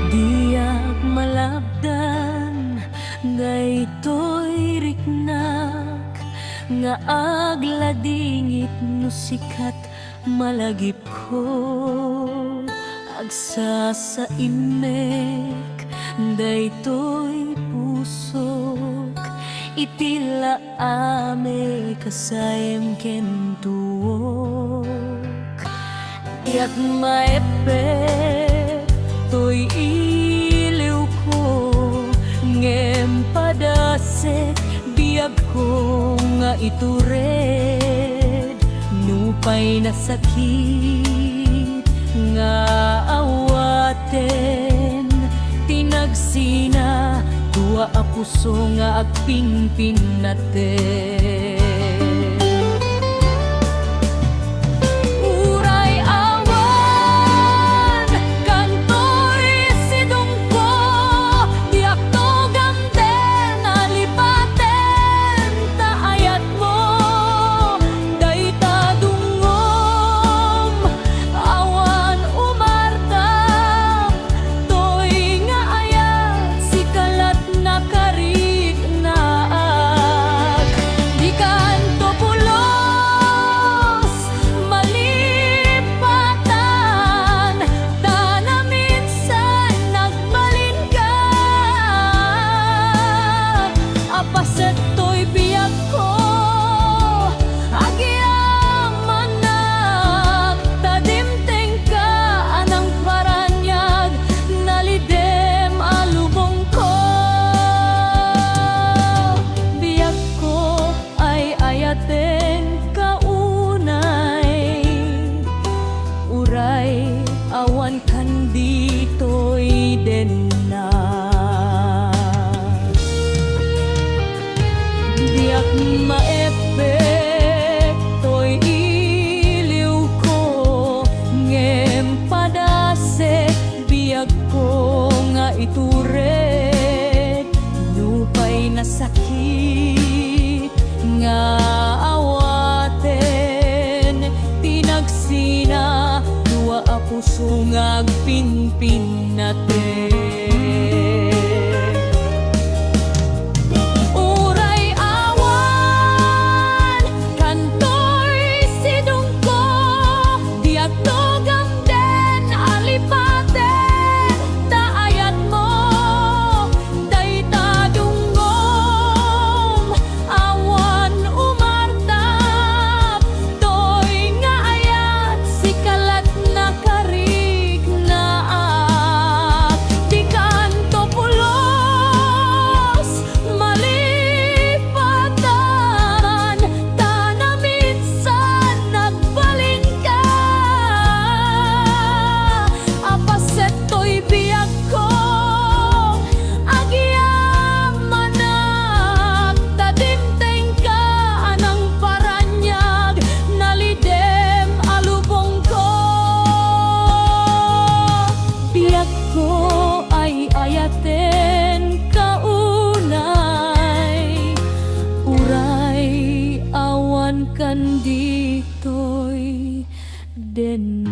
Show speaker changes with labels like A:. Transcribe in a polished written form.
A: Diyak malabdan daytoy riknak nga agladingit no sikat malagip ko agsa sa imek daytoy pusok itila ame kasayem ken tuok yak maepek toy iliw ko ngem padasek biyag ko nga itured nupay na sakit nga awaten tinagsina tuwa a puso nga agpinpin naten. Awan kan ditoy den na diak maepek toy iliw ko ngem padasek biyag ko nga itured nupay na sakit nga awaten tinagsina a puso nga agpinpin natin. Uray awan kantoy sidong ko diag togam den alipaten taayat mo dayta dungom awan umartap toy nga ayat sikalat na karig na di kanto pulos malipatan tanaminsan nagbalin ka apaset to'y biyag ko agyamanak tadimteng ka anang paranyag nalidem alubong ko biyag ko ay ayaten kaunay uray awan kan ditoy den